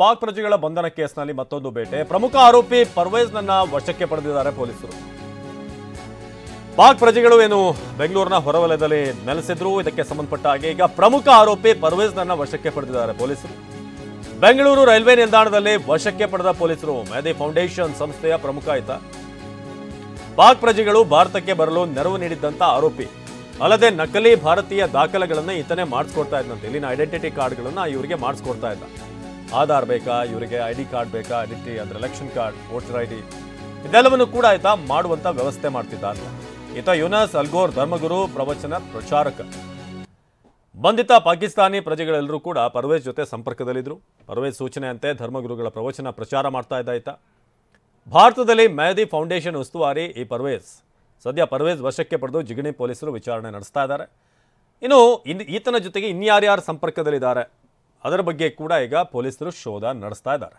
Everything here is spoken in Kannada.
ಪಾಕ್ ಪ್ರಜೆಗಳ ಬಂಧನ ಕೇಸ್ನಲ್ಲಿ ಮತ್ತೊಂದು ಬೇಟೆ. ಪ್ರಮುಖ ಆರೋಪಿ ಪರ್ವೇಜ್ನನ್ನ ವಶಕ್ಕೆ ಪಡೆದಿದ್ದಾರೆ ಪೊಲೀಸರು. ಪಾಕ್ ಪ್ರಜೆಗಳು ಏನು ಬೆಂಗಳೂರಿನ ಹೊರವಲಯದಲ್ಲಿ ನೆಲೆಸಿದ್ರು. ಇದಕ್ಕೆ ಸಂಬಂಧಪಟ್ಟ ಹಾಗೆ ಈಗ ಪ್ರಮುಖ ಆರೋಪಿ ಪರ್ವೇಜ್ನನ್ನ ವಶಕ್ಕೆ ಪಡೆದಿದ್ದಾರೆ ಪೊಲೀಸರು. ಬೆಂಗಳೂರು ರೈಲ್ವೆ ನಿಲ್ದಾಣದಲ್ಲಿ ವಶಕ್ಕೆ ಪಡೆದ ಪೊಲೀಸರು ಮೆಹದಿ ಫೌಂಡೇಶನ್ ಸಂಸ್ಥೆಯ ಪ್ರಮುಖ ಆಯ್ತ. ಪಾಕ್ ಪ್ರಜೆಗಳು ಭಾರತಕ್ಕೆ ಬರಲು ನೆರವು ನೀಡಿದ್ದಂತ ಆರೋಪಿ. ಅಲ್ಲದೆ ನಕಲಿ ಭಾರತೀಯ ದಾಖಲೆಗಳನ್ನು ಈತನೇ ಮಾಡಿಸ್ಕೊಡ್ತಾ ಇದ್ದಂತೆ. ಇಲ್ಲಿನ ಐಡೆಂಟಿಟಿ ಕಾರ್ಡ್ಗಳನ್ನ ಇವರಿಗೆ ಮಾಡಿಸ್ಕೊಡ್ತಾ ಇದ್ದ. ಆಧಾರ್ ಬೇಕಾ, ಇವರಿಗೆ ಐಡಿ ಕಾರ್ಡ್ ಬೇಕಾ, ಐಡೆಂಟಿಟಿ ಅಂದ್ರೆ ಎಲೆಕ್ಷನ್ ಕಾರ್ಡ್, ವೋಟರ್ ಐಡಿ, ಇದೆಲ್ಲವನ್ನು ಕೂಡ ಈತ ಮಾಡುವಂತ ವ್ಯವಸ್ಥೆ ಮಾಡ್ತಿದ್ದ ಅಂತ. ಈತ ಯುನಸ್ ಅಲ್ಗೋರ್ ಧರ್ಮಗುರು ಪ್ರವಚನ ಪ್ರಚಾರಕ. ಬಂಧಿತ ಪಾಕಿಸ್ತಾನಿ ಪ್ರಜೆಗಳೆಲ್ಲರೂ ಕೂಡ ಪರ್ವೇಜ್ ಜೊತೆ ಸಂಪರ್ಕದಲ್ಲಿದ್ದರು. ಪರ್ವೇಜ್ ಸೂಚನೆಯಂತೆ ಧರ್ಮಗುರುಗಳ ಪ್ರವಚನ ಪ್ರಚಾರ ಮಾಡ್ತಾ ಇದ್ದ ಈತ. ಭಾರತದಲ್ಲಿ ಮೆಹದಿ ಫೌಂಡೇಶನ್ ಉಸ್ತುವಾರಿ ಈ ಪರ್ವೇಜ್. ಸದ್ಯ ಪರ್ವೇಜ್ ವಶಕ್ಕೆ ಪಡೆದು ಜಿಗಣಿ ಪೊಲೀಸರು ವಿಚಾರಣೆ ನಡೆಸ್ತಾ ಇದ್ದಾರೆ. ಇನ್ನು ಈತನ ಜೊತೆಗೆ ಇನ್ಯಾರ್ಯಾರು ಸಂಪರ್ಕದಲ್ಲಿದ್ದಾರೆ ಅದರ ಬಗ್ಗೆ ಕೂಡ ಈಗ ಪೊಲೀಸರು ಶೋಧ ನಡೆಸ್ತಾ ಇದ್ದಾರೆ.